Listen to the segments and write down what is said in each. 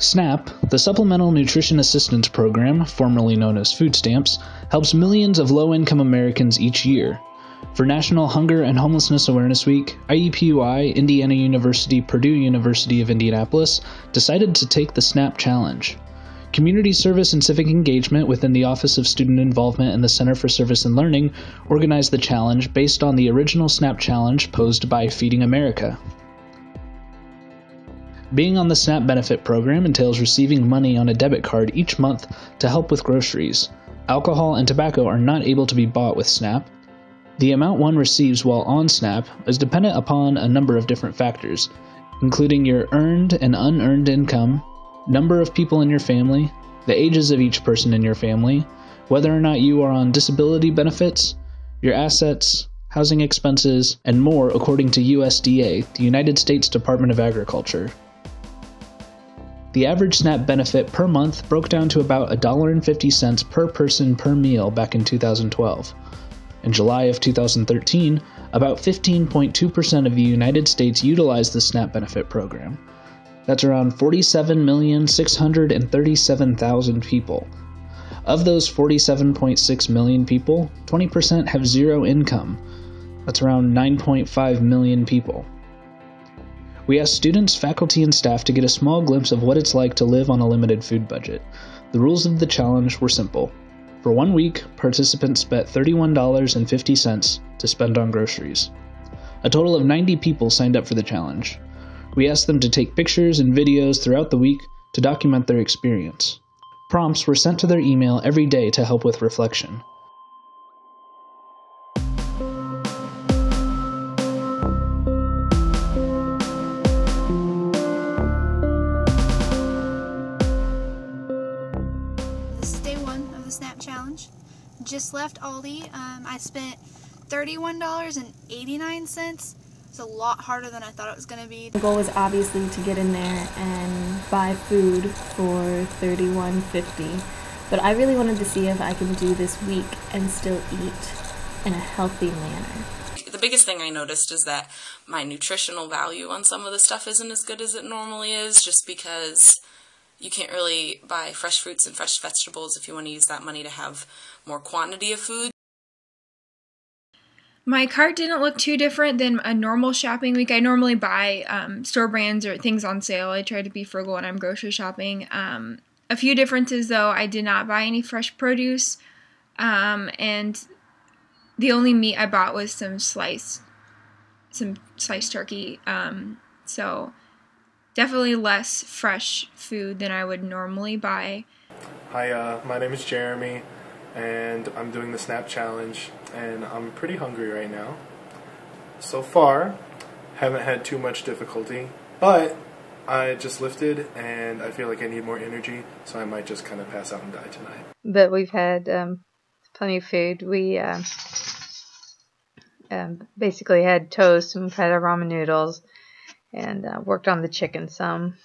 SNAP, the Supplemental Nutrition Assistance Program, formerly known as food stamps, helps millions of low-income Americans each year. For National Hunger and Homelessness Awareness Week, IUPUI, Indiana University-Purdue University of Indianapolis, decided to take the SNAP Challenge. Community service and civic engagement within the Office of Student Involvement and the Center for Service and Learning organized the challenge based on the original SNAP Challenge posed by Feeding America. Being on the SNAP benefit program entails receiving money on a debit card each month to help with groceries. Alcohol and tobacco are not able to be bought with SNAP. The amount one receives while on SNAP is dependent upon a number of different factors, including your earned and unearned income, number of people in your family, the ages of each person in your family, whether or not you are on disability benefits, your assets, housing expenses, and more according to USDA, the United States Department of Agriculture. The average SNAP benefit per month broke down to about $1.50 per person per meal back in 2012. In July of 2013, about 15.2% of the United States utilized the SNAP benefit program. That's around 47,637,000 people. Of those 47.6 million people, 20% have zero income. That's around 9.5 million people. We asked students, faculty, and staff to get a small glimpse of what it's like to live on a limited food budget. The rules of the challenge were simple. For 1 week, participants spent $31.50 to spend on groceries. A total of 90 people signed up for the challenge. We asked them to take pictures and videos throughout the week to document their experience. Prompts were sent to their email every day to help with reflection. SNAP challenge. Just left Aldi. I spent $31.89. It's a lot harder than I thought it was going to be. The goal was obviously to get in there and buy food for $31.50, but I really wanted to see if I can do this week and still eat in a healthy manner. The biggest thing I noticed is that my nutritional value on some of the stuff isn't as good as it normally is, just because you can't really buy fresh fruits and fresh vegetables if you want to use that money to have more quantity of food. My cart didn't look too different than a normal shopping week. I normally buy store brands or things on sale. I try to be frugal when I'm grocery shopping. A few differences though, I did not buy any fresh produce, and the only meat I bought was some sliced turkey. So definitely less fresh food than I would normally buy. Hi, my name is Jeremy, and I'm doing the SNAP challenge, and I'm pretty hungry right now. So far, haven't had too much difficulty, but I just lifted, and I feel like I need more energy, so I might just kind of pass out and die tonight. But we've had plenty of food. We basically had toast, and we've had our ramen noodles, and worked on the chicken some.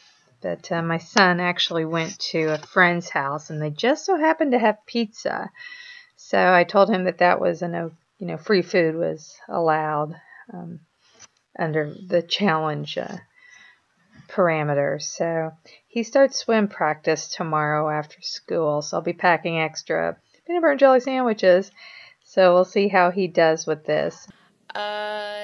But my son actually went to a friend's house, and they just so happened to have pizza. So I told him that was free food was allowed under the challenge parameters. So he starts swim practice tomorrow after school, so I'll be packing extra peanut butter and jelly sandwiches. So we'll see how he does with this.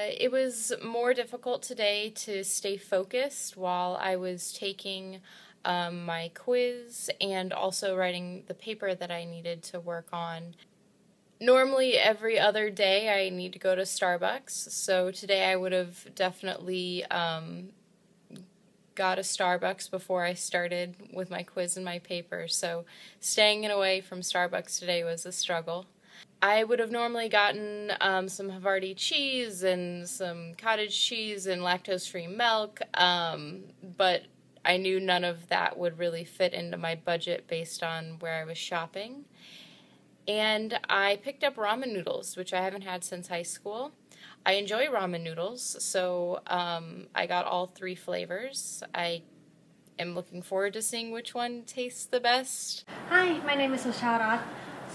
It was more difficult today to stay focused while I was taking my quiz and also writing the paper that I needed to work on. Normally every other day I need to go to Starbucks, so today I would have definitely got a Starbucks before I started with my quiz and my paper, so staying away from Starbucks today was a struggle. I would have normally gotten some Havarti cheese and some cottage cheese and lactose-free milk, but I knew none of that would really fit into my budget based on where I was shopping. And I picked up ramen noodles, which I haven't had since high school. I enjoy ramen noodles, so I got all 3 flavors. I am looking forward to seeing which one tastes the best. Hi, my name is Usharat.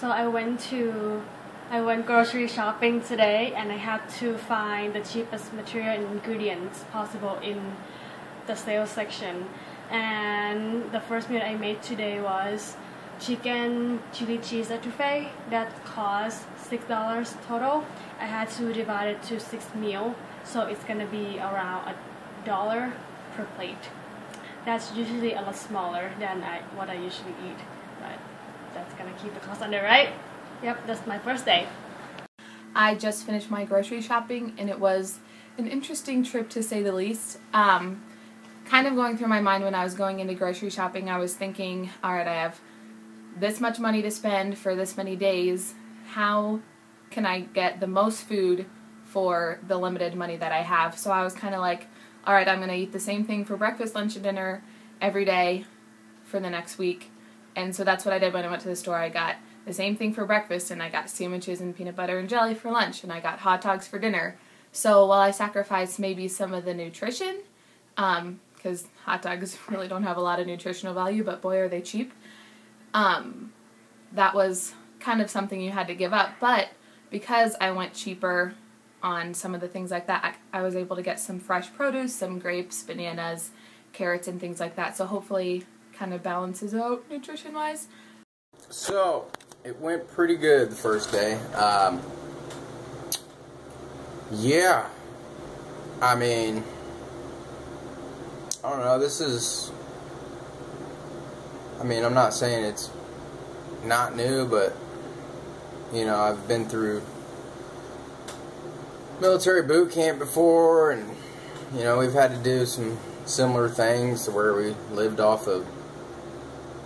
So I went grocery shopping today, and I had to find the cheapest material and ingredients possible in the sales section. And the first meal I made today was chicken chili cheese etouffee that cost $6 total. I had to divide it to 6 meals, so it's gonna be around $1 per plate. That's usually a lot smaller than what I usually eat, but that's gonna keep the cost under, right? Yep, that's my first day. I just finished my grocery shopping, and it was an interesting trip to say the least. Kind of going through my mind when I was going into grocery shopping, I was thinking, all right, I have this much money to spend for this many days. How can I get the most food for the limited money that I have? So I was kind of like, all right, I'm going to eat the same thing for breakfast, lunch, and dinner every day for the next week. And so that's what I did when I went to the store. I got the same thing for breakfast, and I got sandwiches and peanut butter and jelly for lunch, and I got hot dogs for dinner. So while I sacrificed maybe some of the nutrition, because hot dogs really don't have a lot of nutritional value, but boy, are they cheap, that was kind of something you had to give up. But because I went cheaper on some of the things like that, I was able to get some fresh produce, some grapes, bananas, carrots, and things like that. So hopefully kind of balances out nutrition-wise. So, it went pretty good the first day. Yeah. I mean, I don't know, I'm not saying it's not new, but, you know, I've been through military boot camp before, and, you know, we've had to do some similar things to where we lived off of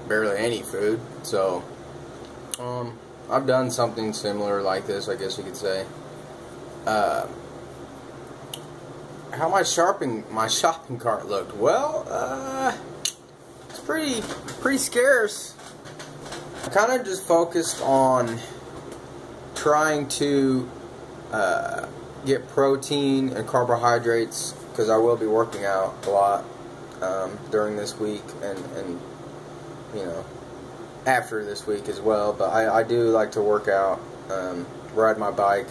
barely any food, so, I've done something similar like this, I guess you could say. How my shopping cart looked? Well, it's pretty scarce. I kind of just focused on trying to get protein and carbohydrates, because I will be working out a lot during this week, and you know, after this week as well. But I do like to work out, ride my bike,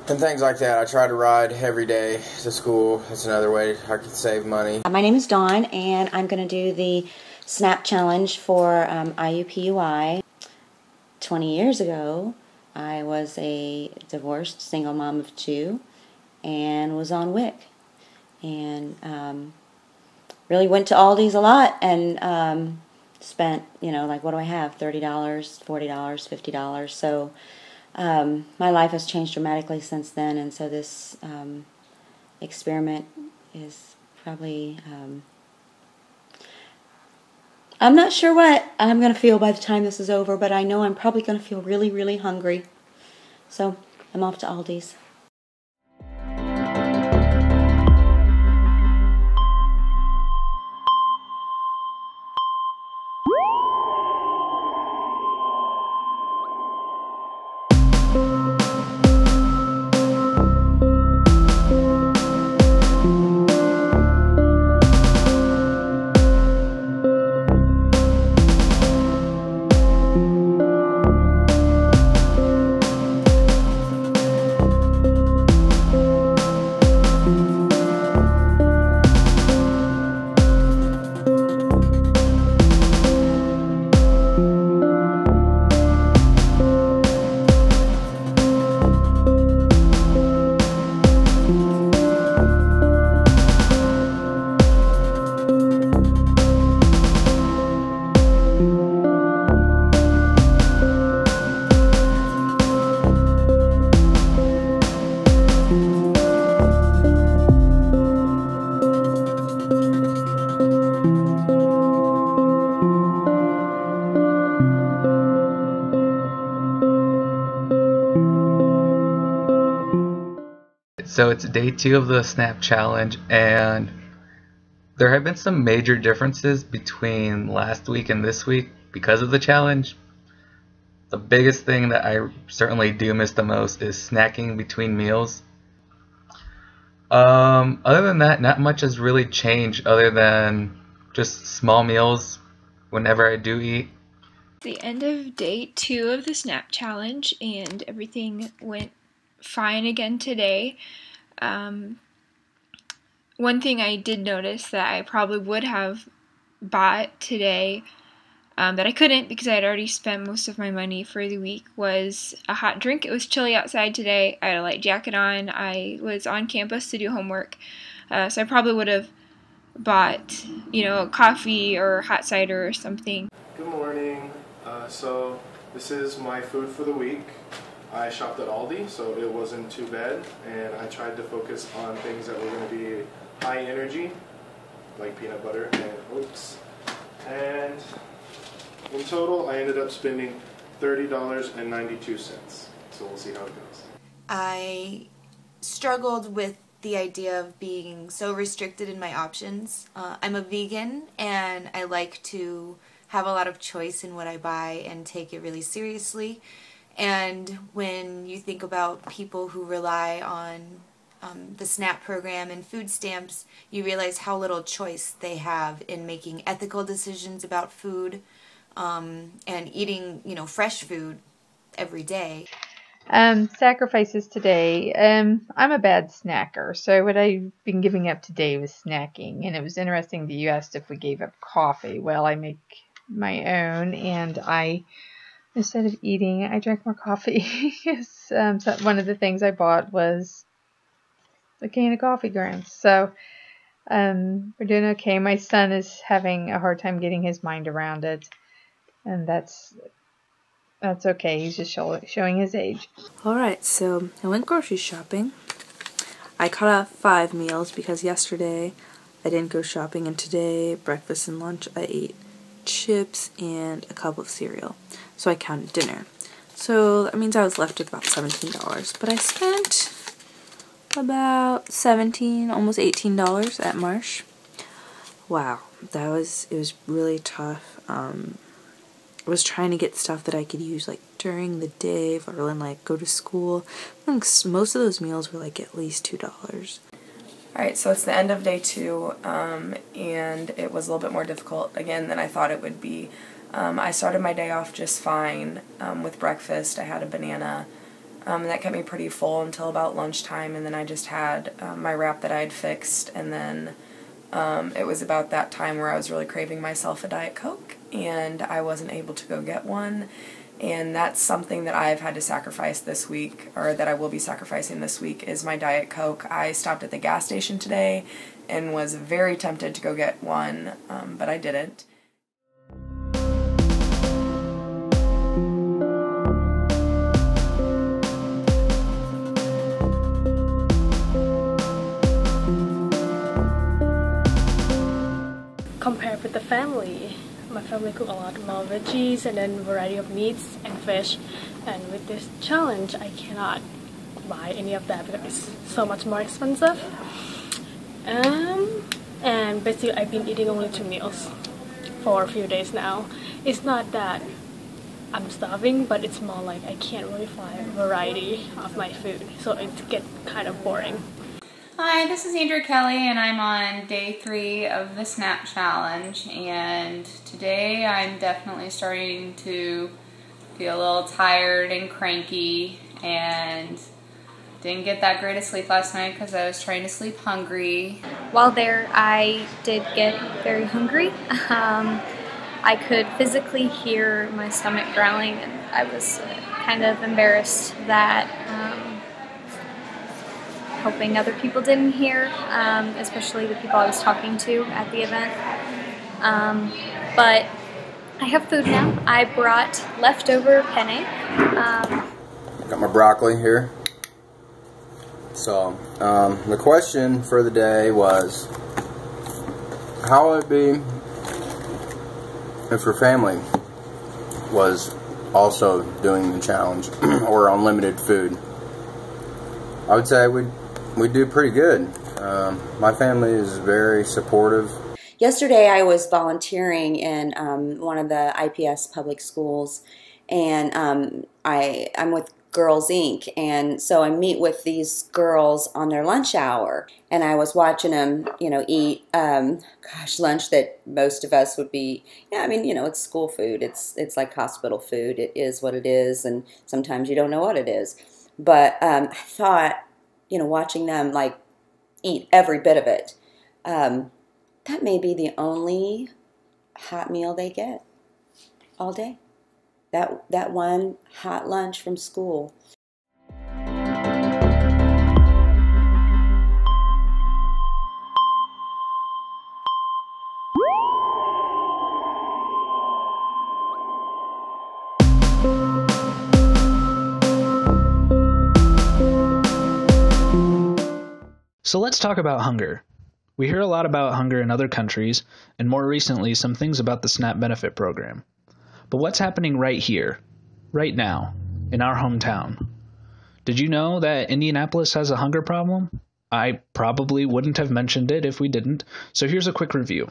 and things like that. I try to ride every day to school. That's another way I could save money. My name is Dawn, and I'm going to do the SNAP challenge for IUPUI. 20 years ago, I was a divorced single mom of 2 and was on WIC. And really went to Aldi's a lot and spent, you know, like, what do I have? $30, $40, $50. So my life has changed dramatically since then, and so this experiment is probably, I'm not sure what I'm going to feel by the time this is over, but I know I'm probably going to feel really, really hungry. So I'm off to Aldi's. So it's day 2 of the SNAP challenge, and there have been some major differences between last week and this week because of the challenge. The biggest thing that I certainly do miss the most is snacking between meals. Other than that, not much has really changed other than just small meals whenever I do eat. The end of day 2 of the SNAP challenge, and everything went fine again today. One thing I did notice that I probably would have bought today that I couldn't because I had already spent most of my money for the week was a hot drink. It was chilly outside today. I had a light jacket on. I was on campus to do homework. So I probably would have bought, coffee or hot cider or something. Good morning. So this is my food for the week. I shopped at Aldi, so it wasn't too bad, and I tried to focus on things that were going to be high energy, like peanut butter and oats. And in total, I ended up spending $30.92. So we'll see how it goes. I struggled with the idea of being so restricted in my options. I'm a vegan, and I like to have a lot of choice in what I buy and take it really seriously. And when you think about people who rely on the SNAP program and food stamps, you realize how little choice they have in making ethical decisions about food and eating, fresh food every day. Sacrifices today. I'm a bad snacker, so what I've been giving up today was snacking. And it was interesting that you asked if we gave up coffee. Well, I make my own, and instead of eating, I drank more coffee. Yes, so one of the things I bought was a can of coffee grounds. So we're doing okay. My son is having a hard time getting his mind around it, and that's okay. He's just showing his age. Alright, so I went grocery shopping. I cut off 5 meals because yesterday I didn't go shopping, and today, breakfast and lunch, I ate chips and a cup of cereal. So I counted dinner. So that means I was left with about $17. But I spent about $17, almost $18 at Marsh. Wow, it was really tough. I was trying to get stuff that I could use like during the day if I really like go to school. I think most of those meals were like at least $2. Alright, so it's the end of day 2, and it was a little bit more difficult, again, than I thought it would be. I started my day off just fine with breakfast. I had a banana, and that kept me pretty full until about lunchtime, and then I just had my wrap that I had fixed, and then it was about that time where I was really craving myself a Diet Coke, and I wasn't able to go get one. And that's something that I've had to sacrifice this week, or that I will be sacrificing this week, is my Diet Coke. I stopped at the gas station today and was very tempted to go get one, but I didn't. Compared with the family, my family cook a lot more veggies and then variety of meats and fish, and with this challenge I cannot buy any of that because it's so much more expensive. And basically I've been eating only 2 meals for a few days now. It's not that I'm starving, but it's more like I can't really find variety of my food, so it gets kind of boring. Hi, this is Andrew Kelly, and I'm on day 3 of the SNAP challenge, and today I'm definitely starting to feel a little tired and cranky, and didn't get that great of sleep last night because I was trying to sleep hungry. While there, I did get very hungry. I could physically hear my stomach growling, and I was kind of embarrassed that hoping other people didn't hear, especially the people I was talking to at the event. But I have food now. I brought leftover penne. Got my broccoli here. So, the question for the day was, how would it be if your family was also doing the challenge or unlimited food? I would say we'd do pretty good. My family is very supportive. Yesterday I was volunteering in one of the IPS public schools, and I'm with Girls Inc. And so I meet with these girls on their lunch hour, and I was watching them, eat, lunch that most of us would be, it's school food. It's like hospital food. It is what it is, and sometimes you don't know what it is. But I thought, watching them eat every bit of it, that may be the only hot meal they get all day. That one hot lunch from school. So let's talk about hunger. We hear a lot about hunger in other countries, and more recently, some things about the SNAP benefit program. But what's happening right here, right now, in our hometown? Did you know that Indianapolis has a hunger problem? I probably wouldn't have mentioned it if we didn't, so here's a quick review.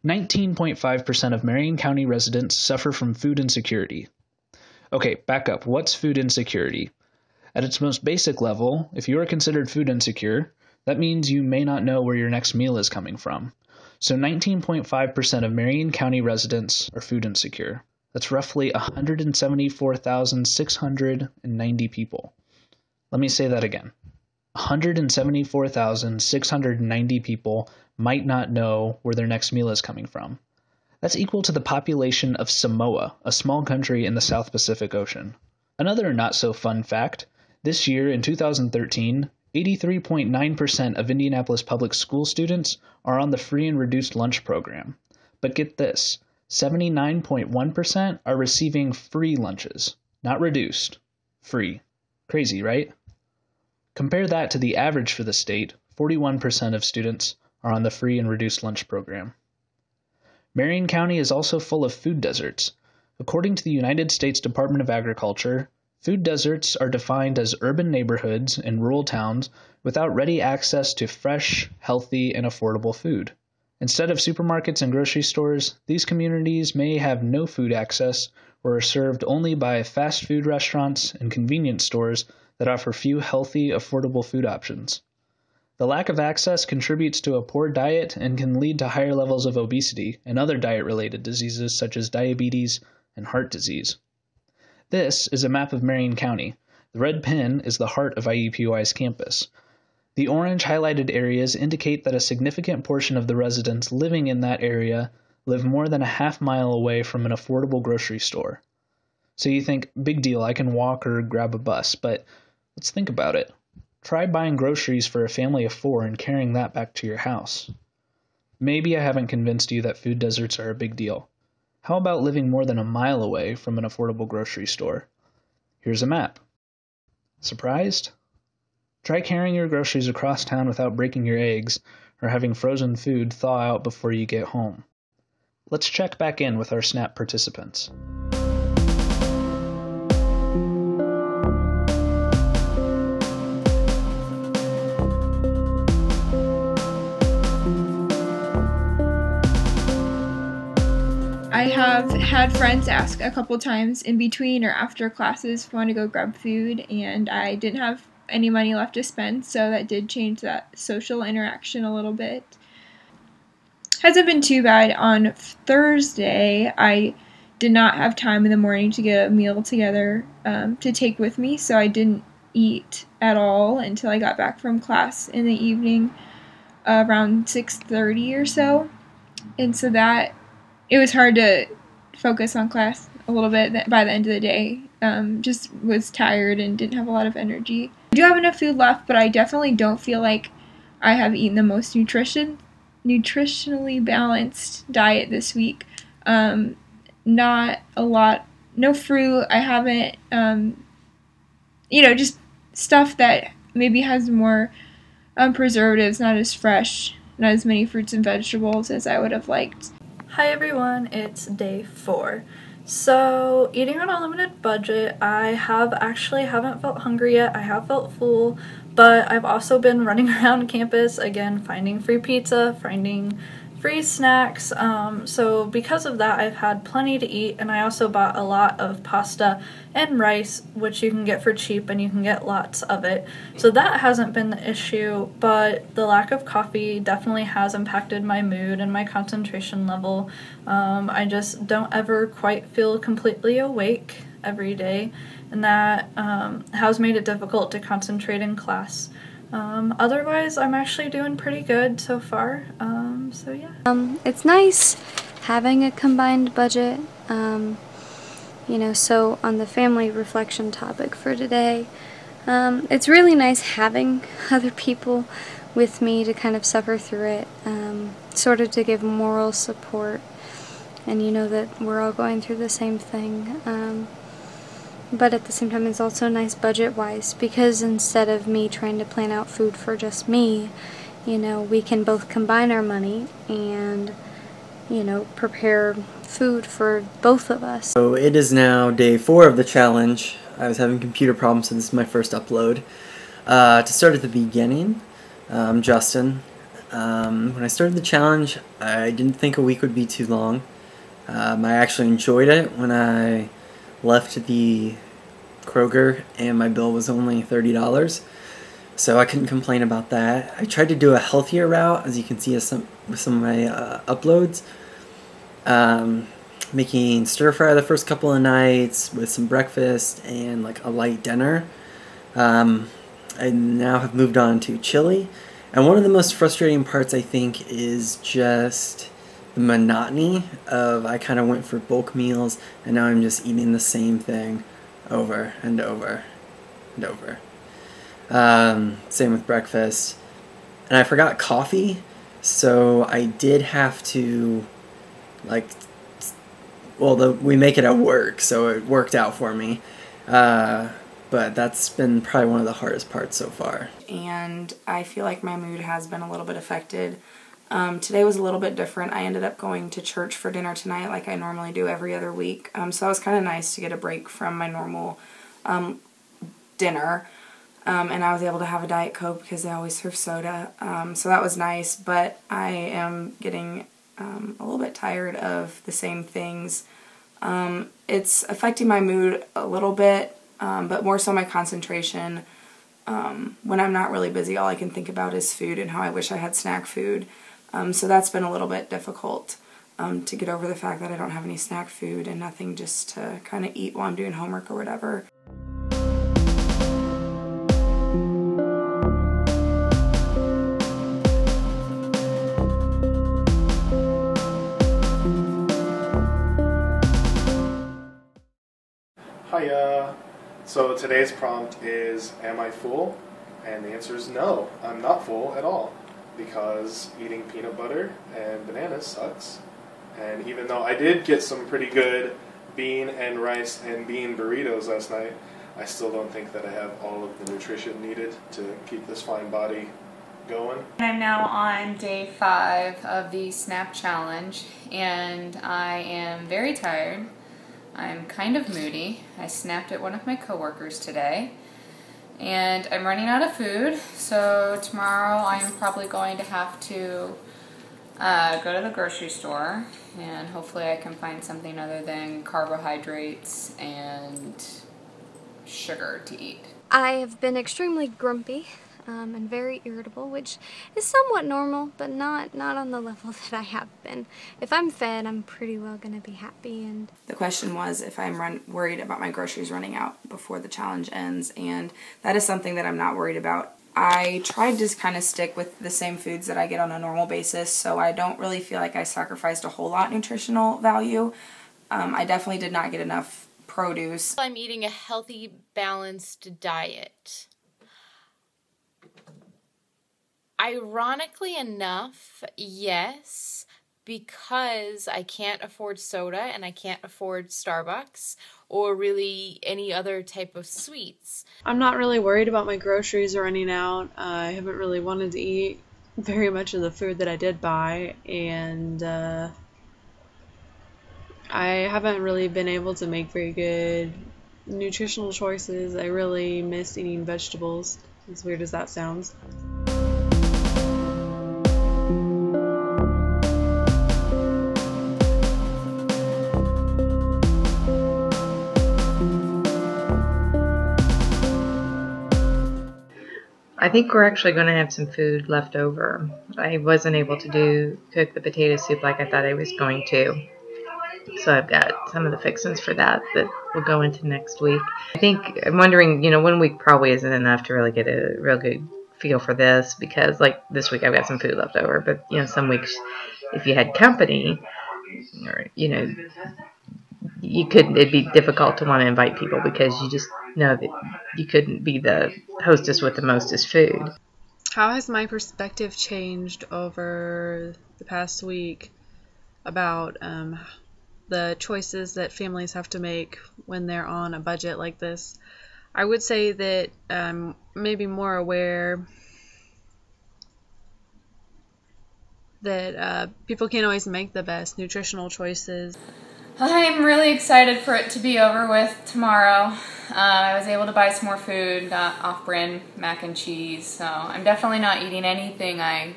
19.5% of Marion County residents suffer from food insecurity. Okay, back up. What's food insecurity? At its most basic level, if you are considered food insecure, that means you may not know where your next meal is coming from. So 19.5% of Marion County residents are food insecure. That's roughly 174,690 people. Let me say that again. 174,690 people might not know where their next meal is coming from. That's equal to the population of Samoa, a small country in the South Pacific Ocean. Another not-so-fun fact, this year in 2013, 83.9% of Indianapolis public school students are on the free and reduced lunch program. But get this, 79.1% are receiving free lunches, not reduced, free. Crazy, right? Compare that to the average for the state, 41% of students are on the free and reduced lunch program. Marion County is also full of food deserts. According to the United States Department of Agriculture, food deserts are defined as urban neighborhoods and rural towns without ready access to fresh, healthy, and affordable food. Instead of supermarkets and grocery stores, these communities may have no food access or are served only by fast food restaurants and convenience stores that offer few healthy, affordable food options. The lack of access contributes to a poor diet and can lead to higher levels of obesity and other diet-related diseases such as diabetes and heart disease. This is a map of Marion County. The red pin is the heart of IUPUI's campus. The orange highlighted areas indicate that a significant portion of the residents living in that area live more than a half-mile away from an affordable grocery store. So you think, big deal, I can walk or grab a bus, but let's think about it. Try buying groceries for a family of 4 and carrying that back to your house. Maybe I haven't convinced you that food deserts are a big deal. How about living more than a mile away from an affordable grocery store? Here's a map. Surprised? Try carrying your groceries across town without breaking your eggs or having frozen food thaw out before you get home. Let's check back in with our SNAP participants. I have had friends ask a couple times in between or after classes if I want to go grab food, and I didn't have any money left to spend, so that did change that social interaction a little bit. Hasn't been too bad. On Thursday, I did not have time in the morning to get a meal together to take with me, so I didn't eat at all until I got back from class in the evening around 6:30 or so, and so that it was hard to focus on class a little bit by the end of the day. Just was tired and didn't have a lot of energy. I do have enough food left, but I definitely don't feel like I have eaten the most nutritionally balanced diet this week. Not a lot, no fruit. I haven't, just stuff that maybe has more preservatives, not as fresh, not as many fruits and vegetables as I would have liked. Hi everyone, it's day 4. So, eating on a limited budget, I haven't felt hungry yet. I have felt full, but I've also been running around campus, again, finding free pizza, finding free snacks. So because of that, I've had plenty to eat, and I also bought a lot of pasta and rice, which you can get for cheap, and you can get lots of it. So that hasn't been the issue, but the lack of coffee definitely has impacted my mood and my concentration level. I just don't ever quite feel completely awake every day, and that has made it difficult to concentrate in class. Otherwise, I'm actually doing pretty good so far. So yeah. It's nice having a combined budget. You know, so on the family reflection topic for today, it's really nice having other people with me to kind of suffer through it, sort of to give moral support, and you know that we're all going through the same thing. But at the same time, it's also nice budget-wise, because instead of me trying to plan out food for just me, you know, we can both combine our money and, you know, prepare food for both of us. So it is now day 4 of the challenge. I was having computer problems, so this is my first upload. To start at the beginning, I'm Justin. When I started the challenge, I didn't think a week would be too long. I actually enjoyed it when I left the Kroger and my bill was only $30. So I couldn't complain about that. I tried to do a healthier route, as you can see with some of my uploads. Making stir fry the first couple of nights with some breakfast and like a light dinner. I now have moved on to chili, and one of the most frustrating parts, I think, is just the monotony of I kind of went for bulk meals and now I'm just eating the same thing over and over and over. Same with breakfast. And I forgot coffee, so I did have to, like, well, we make it at work, so it worked out for me. But that's been probably one of the hardest parts so far. And I feel like my mood has been a little bit affected. Today was a little bit different. I ended up going to church for dinner tonight like I normally do every other week. So that was kind of nice to get a break from my normal dinner. And I was able to have a Diet Coke because they always serve soda. So that was nice, but I am getting a little bit tired of the same things. It's affecting my mood a little bit, but more so my concentration. When I'm not really busy, all I can think about is food and how I wish I had snack food. So that's been a little bit difficult to get over the fact that I don't have any snack food and nothing just to kind of eat while I'm doing homework or whatever. Hiya! So today's prompt is, am I full? And the answer is no, I'm not full at all, because eating peanut butter and bananas sucks. And even though I did get some pretty good bean and rice and bean burritos last night, I still don't think that I have all of the nutrition needed to keep this fine body going. I'm now on day 5 of the SNAP challenge, and I am very tired. I'm kind of moody. I snapped at one of my coworkers today, and I'm running out of food, so tomorrow I'm probably going to have to go to the grocery store, and hopefully I can find something other than carbohydrates and sugar to eat. I have been extremely grumpy and very irritable, which is somewhat normal, but not on the level that I have been. If I'm fed, I'm pretty well going to be happy. And the question was if I'm worried about my groceries running out before the challenge ends, and that is something that I'm not worried about. I tried to kind of stick with the same foods that I get on a normal basis, so I don't really feel like I sacrificed a whole lot nutritional value. I definitely did not get enough produce. I'm eating a healthy, balanced diet. Ironically enough, yes, because I can't afford soda and I can't afford Starbucks or really any other type of sweets. I'm not really worried about my groceries running out. I haven't really wanted to eat very much of the food that I did buy, and I haven't really been able to make very good nutritional choices. I really miss eating vegetables, as weird as that sounds. I think we're actually going to have some food left over. I wasn't able to cook the potato soup like I thought I was going to. So I've got some of the fixings for that will go into next week. I'm wondering, 1 week probably isn't enough to really get a real good feel for this because, like, this week I've got some food left over, but, you know, some weeks if you had company, or, you know, it'd be difficult to want to invite people because you just know that you couldn't be the hostess with the mostest food. How has my perspective changed over the past week about the choices that families have to make when they're on a budget like this? I would say that I'm maybe more aware that people can't always make the best nutritional choices. I'm really excited for it to be over with tomorrow. I was able to buy some more food, got off-brand mac and cheese, so I'm definitely not eating anything that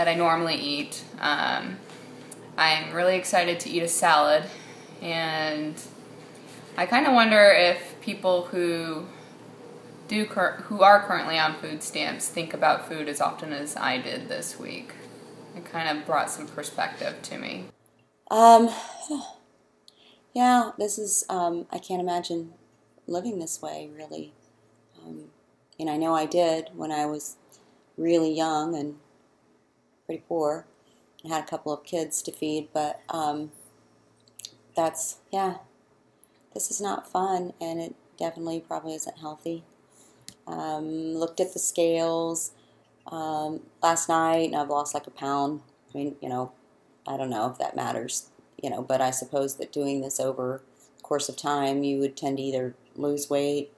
I normally eat. I'm really excited to eat a salad, and I kind of wonder if people who are currently on food stamps think about food as often as I did this week. It kind of brought some perspective to me. Yeah, this is, I can't imagine living this way, really. And I know I did when I was really young and pretty poor and had a couple of kids to feed, but this is not fun, and it definitely probably isn't healthy. Looked at the scales last night, and I've lost like a pound. I mean, you know, I don't know if that matters, you know, but I suppose that doing this over the course of time, you would tend to either lose weight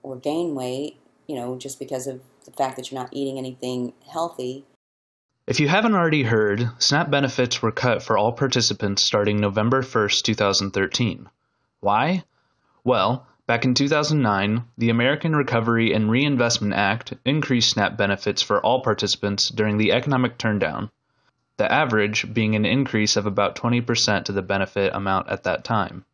or gain weight, you know, just because of the fact that you're not eating anything healthy. If you haven't already heard, SNAP benefits were cut for all participants starting November 1st, 2013. Why? Well, back in 2009, the American Recovery and Reinvestment Act increased SNAP benefits for all participants during the economic turndown, the average being an increase of about 20% to the benefit amount at that time.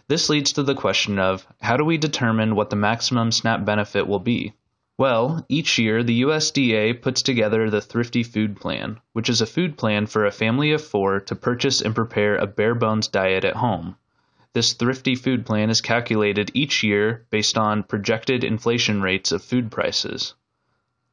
This leads to the question of, how do we determine what the maximum SNAP benefit will be? Well, each year the USDA puts together the Thrifty Food Plan, which is a food plan for a family of 4 to purchase and prepare a bare-bones diet at home. This Thrifty Food Plan is calculated each year based on projected inflation rates of food prices.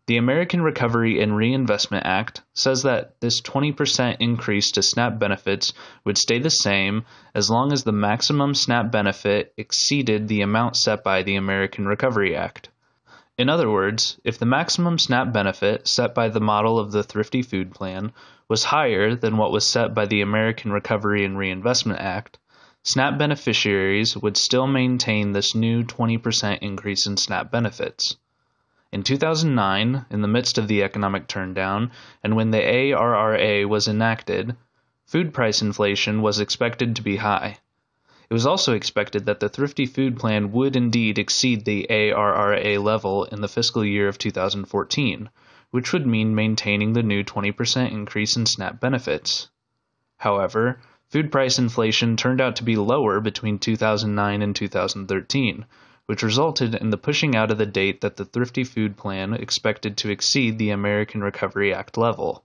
The American Recovery and Reinvestment Act says that this 20% increase to SNAP benefits would stay the same as long as the maximum SNAP benefit exceeded the amount set by the American Recovery Act. In other words, if the maximum SNAP benefit set by the model of the Thrifty Food Plan was higher than what was set by the American Recovery and Reinvestment Act, SNAP beneficiaries would still maintain this new 20% increase in SNAP benefits. In 2009, in the midst of the economic turndown, and when the ARRA was enacted, food price inflation was expected to be high. It was also expected that the Thrifty Food Plan would indeed exceed the ARRA level in the fiscal year of 2014, which would mean maintaining the new 20% increase in SNAP benefits. However, food price inflation turned out to be lower between 2009 and 2013, which resulted in the pushing out of the date that the Thrifty Food Plan expected to exceed the American Recovery Act level.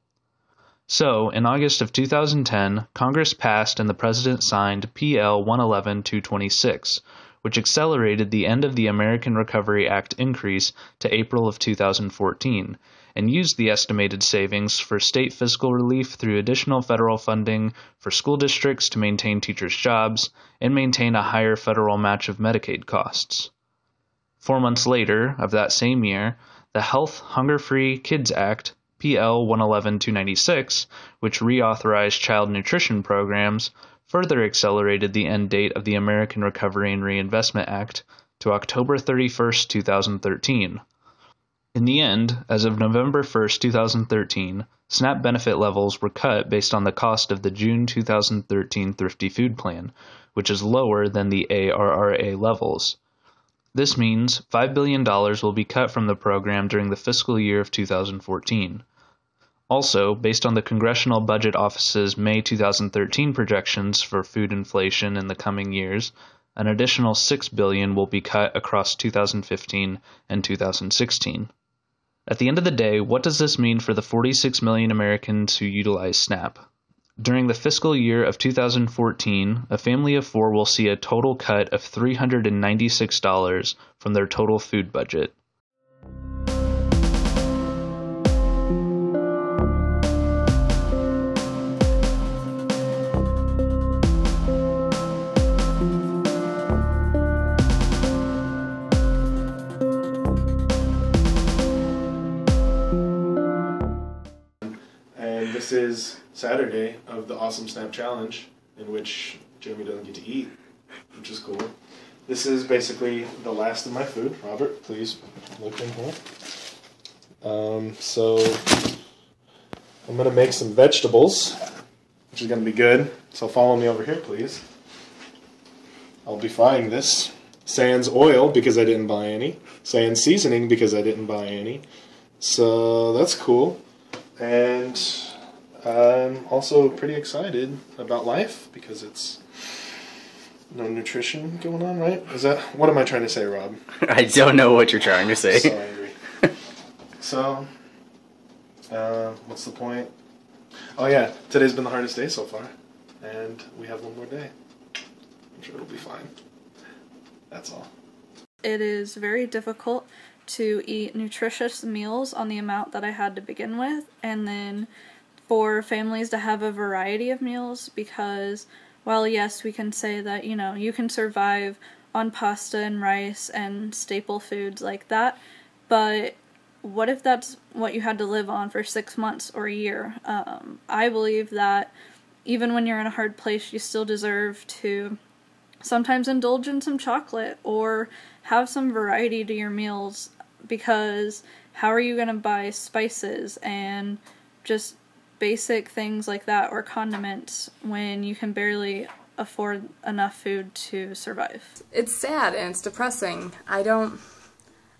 So, in August of 2010, Congress passed and the President signed PL 111-226, which accelerated the end of the American Recovery Act increase to April of 2014, and used the estimated savings for state fiscal relief through additional federal funding for school districts to maintain teachers' jobs and maintain a higher federal match of Medicaid costs. 4 months later, of that same year, the Health Hunger-Free Kids Act, PL 111-296, which reauthorized child nutrition programs, further accelerated the end date of the American Recovery and Reinvestment Act to October 31, 2013. In the end, as of November 1, 2013, SNAP benefit levels were cut based on the cost of the June 2013 Thrifty Food Plan, which is lower than the ARRA levels. This means $5 billion will be cut from the program during the fiscal year of 2014. Also, based on the Congressional Budget Office's May 2013 projections for food inflation in the coming years, an additional $6 billion will be cut across 2015 and 2016. At the end of the day, what does this mean for the 46 million Americans who utilize SNAP? During the fiscal year of 2014, a family of 4 will see a total cut of $396 from their total food budget. This is Saturday of the Awesome Snap Challenge, in which Jeremy doesn't get to eat, which is cool. This is basically the last of my food. Robert, please look in here. So I'm going to make some vegetables, which is going to be good. So follow me over here, please. I'll be frying this. Sans oil, because I didn't buy any. Sans seasoning, because I didn't buy any. So that's cool. And I'm also pretty excited about life because it's no nutrition going on, right? What am I trying to say, Rob? I don't know what you're trying to say. I'm so angry. So, what's the point? Oh yeah, today's been the hardest day so far, and we have one more day. I'm sure it'll be fine. That's all. It is very difficult to eat nutritious meals on the amount that I had to begin with, and then for families to have a variety of meals, because while yes, we can say that, you can survive on pasta and rice and staple foods like that, but what if that's what you had to live on for 6 months or a year? I believe that even when you're in a hard place, you still deserve to sometimes indulge in some chocolate or have some variety to your meals, because how are you going to buy spices and just basic things like that, or condiments, when you can barely afford enough food to survive? It's sad and it's depressing. I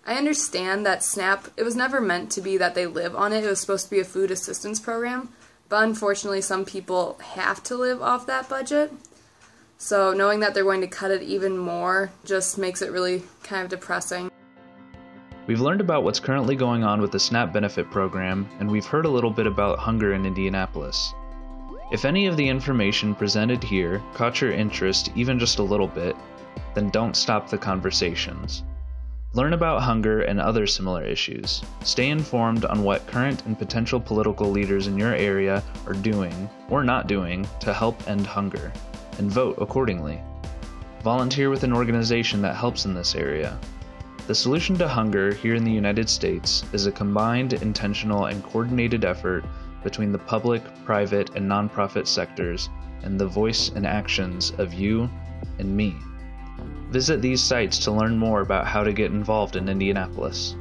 understand that SNAP, it was never meant to be that they live on it. It was supposed to be a food assistance program, but unfortunately some people have to live off that budget. So knowing that they're going to cut it even more just makes it really kind of depressing. We've learned about what's currently going on with the SNAP benefit program, and we've heard a little bit about hunger in Indianapolis. If any of the information presented here caught your interest even just a little bit, then don't stop the conversations. Learn about hunger and other similar issues. Stay informed on what current and potential political leaders in your area are doing or not doing to help end hunger, and vote accordingly. Volunteer with an organization that helps in this area. The solution to hunger here in the United States is a combined, intentional, and coordinated effort between the public, private, and nonprofit sectors, and the voice and actions of you and me. Visit these sites to learn more about how to get involved in Indianapolis.